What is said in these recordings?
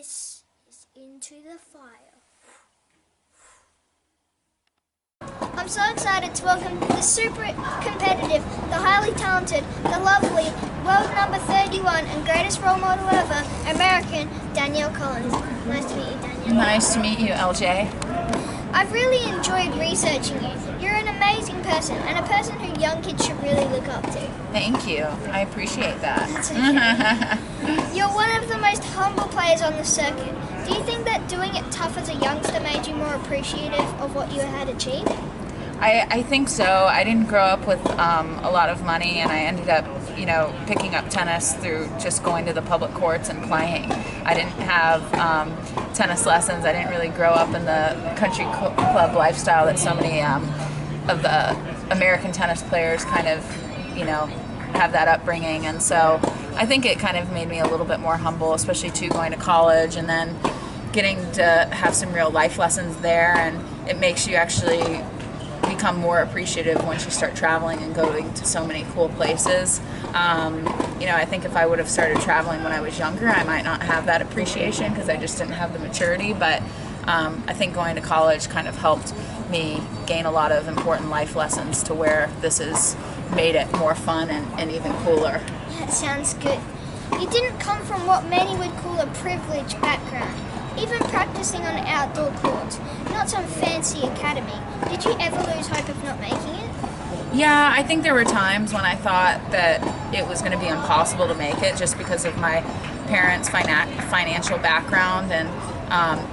This is Into the Fire. I'm so excited to welcome the super competitive, the highly talented, the lovely, world number 31 and greatest role model ever, American Danielle Collins. Nice to meet you, Danielle. Nice to meet you, LJ. I've really enjoyed researching you. You're an amazing person and a person who young kids should really look up to. Thank you. I appreciate that. That's okay. You're one of the most humble players on the circuit. Do you think that doing it tough as a youngster made you more appreciative of what you had achieved? I think so. I didn't grow up with a lot of money, and I ended up, picking up tennis through just going to the public courts and playing. I didn't have tennis lessons. I didn't really grow up in the country club lifestyle that so many of the American tennis players kind of, have that upbringing. And so I think it kind of made me a little bit more humble, especially too going to college and then getting to have some real life lessons there. And it makes you actually become more appreciative once you start traveling and going to so many cool places. I think if I would have started traveling when I was younger, I might not have that appreciation because I just didn't have the maturity. But I think going to college kind of helped me gain a lot of important life lessons to where this has made it more fun and even cooler. That sounds good. You didn't come from what many would call a privileged background, even practicing on outdoor courts, not some fancy academy. Did you ever lose hope of not making it? Yeah, I think there were times when I thought that it was going to be impossible to make it just because of my parents' financial background and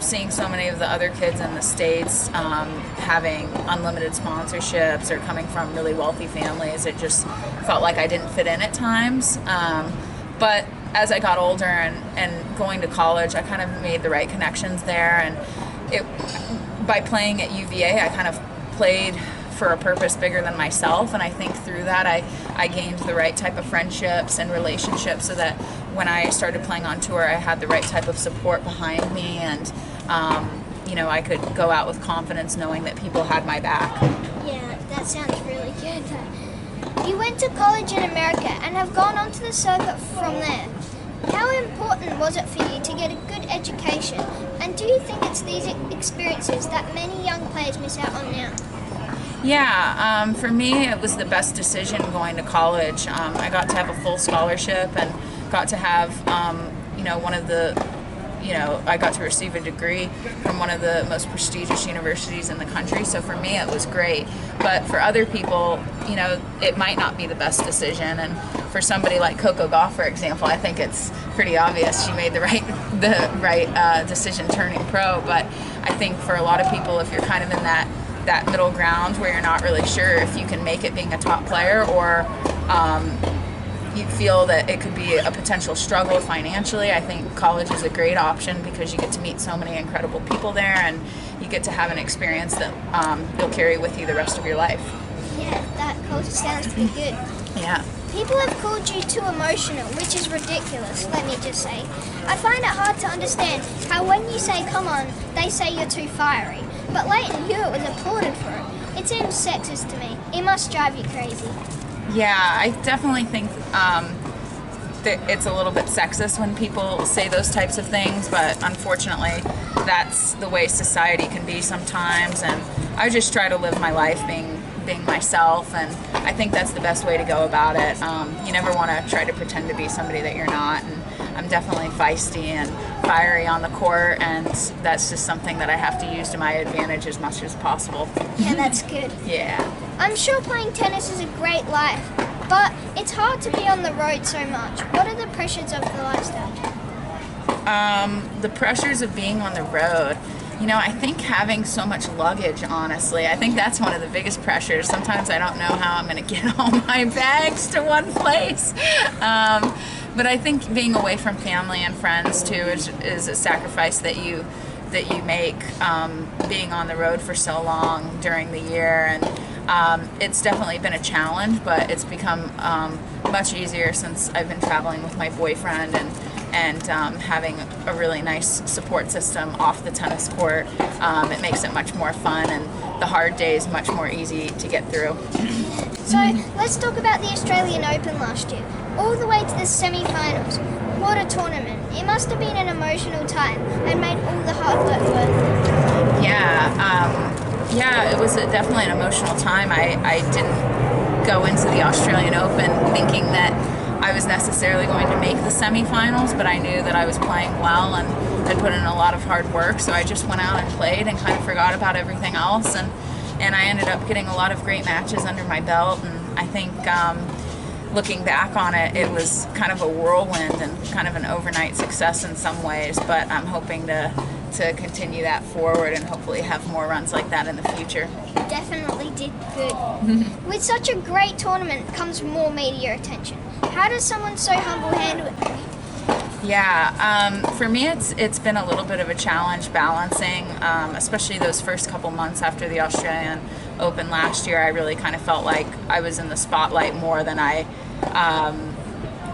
seeing so many of the other kids in the States having unlimited sponsorships or coming from really wealthy families. It just felt like I didn't fit in at times. But as I got older and going to college, I kind of made the right connections there. And by playing at UVA, I kind of played for a purpose bigger than myself. And I think through that, I gained the right type of friendships and relationships so that when I started playing on tour, I had the right type of support behind me. And, I could go out with confidence knowing that people had my back. Yeah, that sounds really good. You went to college in America and have gone on to the circuit from there. How important was it for you to get a good education? And do you think it's these experiences that many young players miss out on now? Yeah, for me it was the best decision going to college. I got to have a full scholarship and got to have, I got to receive a degree from one of the most prestigious universities in the country. So for me it was great. But for other people, it might not be the best decision. And for somebody like Coco Gauff, for example, I think it's pretty obvious she made the right decision turning pro. But I think for a lot of people, if you're kind of in that middle ground where you're not really sure if you can make it being a top player, or you feel that it could be a potential struggle financially, I think college is a great option because you get to meet so many incredible people there and you get to have an experience that you'll carry with you the rest of your life. Yeah, that culture sounds pretty good. Yeah. People have called you too emotional, which is ridiculous, let me just say. I find it hard to understand how when you say come on, they say you're too fiery. But Leighton Hewitt was applauded for it. It seems sexist to me. It must drive you crazy. Yeah, I definitely think that it's a little bit sexist when people say those types of things, but unfortunately that's the way society can be sometimes, and I just try to live my life being myself, and I think that's the best way to go about it. You never want to try to pretend to be somebody that you're not, and I'm definitely feisty and fiery on the court, and that's just something that I have to use to my advantage as much as possible. Yeah, that's good. Yeah. I'm sure playing tennis is a great life, but it's hard to be on the road so much. What are the pressures of the lifestyle? The pressures of being on the road. I think having so much luggage, honestly, I think that's one of the biggest pressures. Sometimes I don't know how I'm going to get all my bags to one place. But I think being away from family and friends too is a sacrifice that you make, being on the road for so long during the year. And it's definitely been a challenge, but it's become much easier since I've been traveling with my boyfriend and having a really nice support system off the tennis court. It makes it much more fun, and the hard days much more easy to get through. So let's talk about the Australian Open last year, all the way to the semi-finals. What a tournament. It must have been an emotional time and made all the hard work worth it. Yeah, it was definitely an emotional time. I didn't go into the Australian Open thinking that I was necessarily going to make the semifinals, but I knew that I was playing well and had put in a lot of hard work, so I just went out and played and kind of forgot about everything else, and I ended up getting a lot of great matches under my belt, and I think looking back on it, it was kind of a whirlwind and kind of an overnight success in some ways, but I'm hoping to continue that forward and hopefully have more runs like that in the future. Definitely did good. With such a great tournament comes more media attention. How does someone so humble handle it? Yeah, for me it's been a little bit of a challenge balancing, especially those first couple months after the Australian Open last year. I really kind of felt like I was in the spotlight more than I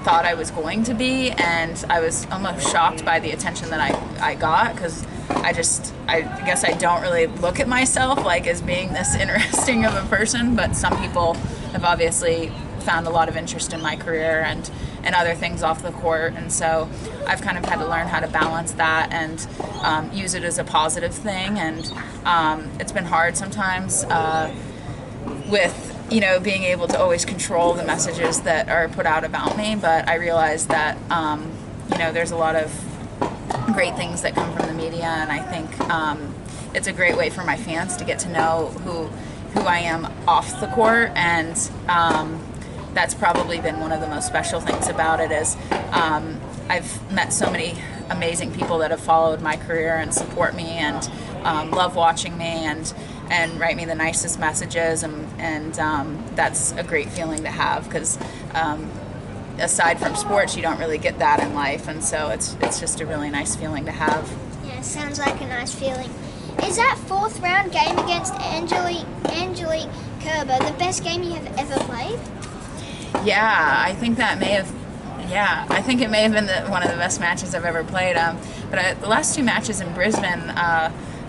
thought I was going to be, and I was almost shocked by the attention that I got, because I guess I don't really look at myself like as being this interesting of a person, but some people have obviously found a lot of interest in my career and other things off the court, and so I've kind of had to learn how to balance that and use it as a positive thing, and it's been hard sometimes with being able to always control the messages that are put out about me, but I realize that there's a lot of great things that come from the media, and I think it's a great way for my fans to get to know who I am off the court, and that's probably been one of the most special things about it is I've met so many amazing people that have followed my career and support me and love watching me and write me the nicest messages, and that's a great feeling to have, because aside from sports you don't really get that in life, and so it's just a really nice feeling to have. Yeah, sounds like a nice feeling. Is that fourth round game against Angelique Kerber the best game you have ever played? Yeah, I think that may have. Yeah, I think it may have been one of the best matches I've ever played. But the last two matches in Brisbane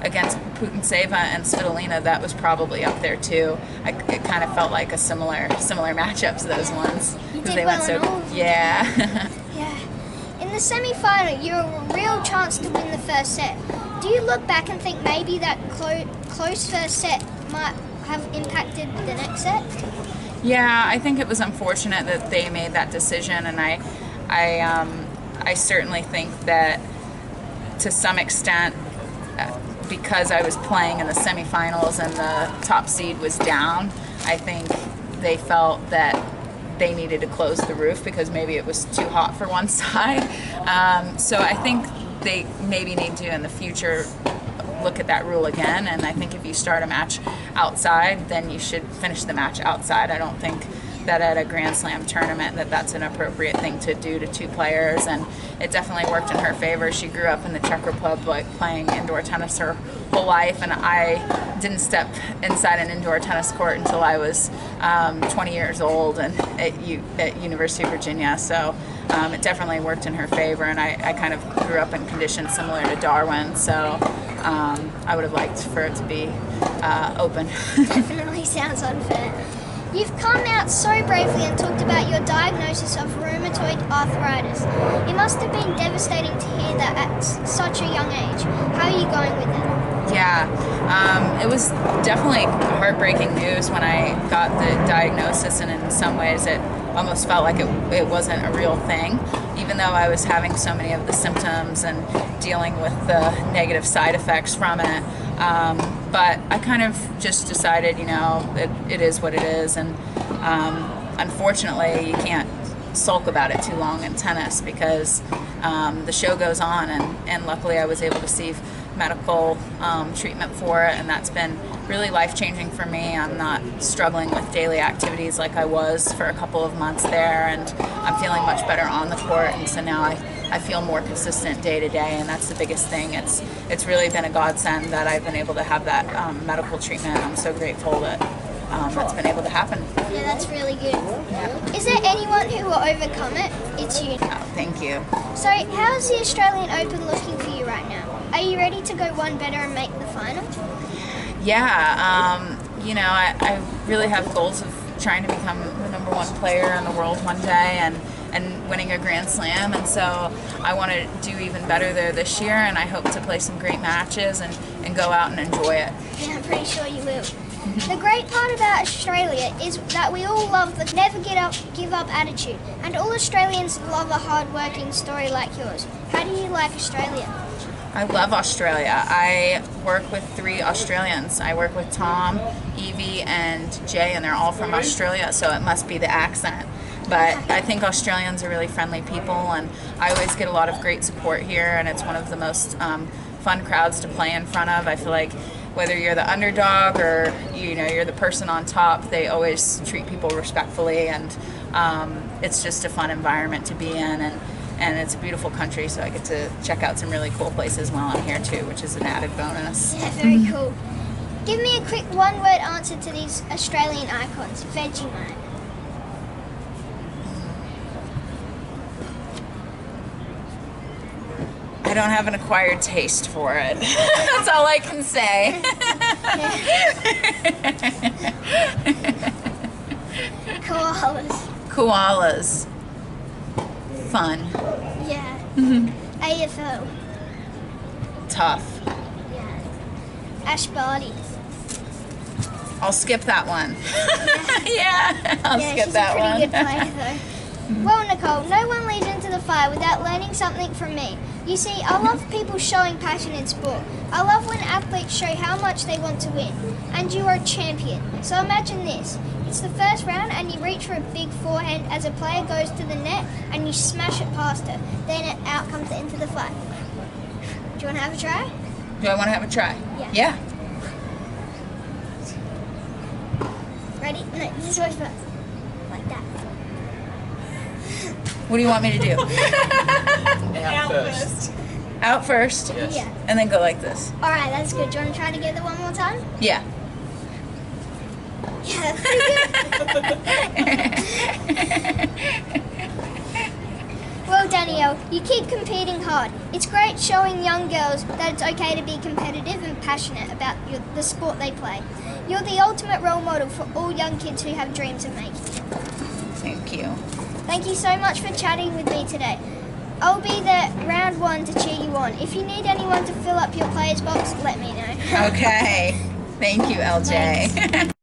against Putintseva and Svitolina, that was probably up there too. It kind of felt like a similar matchups, those ones. You did they well went so. in all of them. Yeah. Yeah. In the semi-final, you have a real chance to win the first set. Do you look back and think maybe that close first set might have impacted the next set? Yeah, I think it was unfortunate that they made that decision, and I certainly think that to some extent, because I was playing in the semifinals and the top seed was down, I think they felt that they needed to close the roof because maybe it was too hot for one side. So I think they maybe need to in the future look at that rule again, and I think if you start a match outside, then you should finish the match outside. I don't think that at a Grand Slam tournament that's an appropriate thing to do to two players, and it definitely worked in her favor. She grew up in the Czech Republic playing indoor tennis her whole life, and I didn't step inside an indoor tennis court until I was 20 years old and at University of Virginia, so it definitely worked in her favor, and I kind of grew up in conditions similar to Darwin, so I would have liked for it to be open. Definitely sounds unfair. You've come out so bravely and talked about your diagnosis of rheumatoid arthritis. It must have been devastating to hear that at such a young age. How are you going with it? Yeah, it was definitely heartbreaking news when I got the diagnosis, and in some ways it almost felt like it wasn't a real thing, even though I was having so many of the symptoms and dealing with the negative side effects from it. But I kind of just decided, it is what it is, and unfortunately you can't sulk about it too long in tennis because the show goes on, and luckily I was able to receive medical treatment for it, and that's been really life-changing for me. I'm not struggling with daily activities like I was for a couple of months there, and I'm feeling much better on the court, and so now I feel more consistent day to day, and that's the biggest thing. It's really been a godsend that I've been able to have that medical treatment. I'm so grateful that that's been able to happen. Yeah, that's really good. Yeah. Is there anyone who will overcome it? It's you. Oh, thank you. So, how's the Australian Open looking for you right now? Are you ready to go one better and make the final? Yeah, I really have goals of trying to become the #1 player in the world one day, and and winning a Grand Slam. And so I want to do even better there this year, and I hope to play some great matches and go out and enjoy it. Yeah, I'm pretty sure you will. The great part about Australia is that we all love the never give up attitude, and all Australians love a hard-working story like yours. How do you like Australia? I love Australia. I work with 3 Australians. I work with Tom, Evie, and Jay, and they're all from Australia, so it must be the accent. But I think Australians are really friendly people, and I always get a lot of great support here, and it's one of the most fun crowds to play in front of. I feel like whether you're the underdog or you're the person on top, they always treat people respectfully, and it's just a fun environment to be in, and it's a beautiful country, so I get to check out some really cool places while I'm here too, which is an added bonus. Yeah, very cool. Give me a quick one-word answer to these Australian icons. Vegemite. I don't have an acquired taste for it. That's all I can say. Koalas. Koalas. Fun. Yeah. AFO. Tough. Yeah. Ash Barty. I'll skip that one. Yeah, I'll skip she's that a pretty one. good player though. Well, Nicole, no one leads into the fire without learning something from me. You see, I love people showing passion in sport. I love when athletes show how much they want to win. And you are a champion. So imagine this. It's the first round and you reach for a big forehand as a player goes to the net and you smash it past her. Then out comes the into the fire. Do you want to have a try? Do I want to have a try? Yeah. Ready? No, this way first. Like that. What do you want me to do? Out first. Out first? Yes. Yeah. And then go like this? Alright, that's good. Do you want to try together one more time? Yeah. Yeah, that's pretty good. Well, Danielle, you keep competing hard. It's great showing young girls that it's okay to be competitive and passionate about the sport they play. You're the ultimate role model for all young kids who have dreams of making it. Thank you. Thank you so much for chatting with me today. I'll be there round 1 to cheer you on. If you need anyone to fill up your players box, let me know. Okay. Thank you, LJ. Thanks.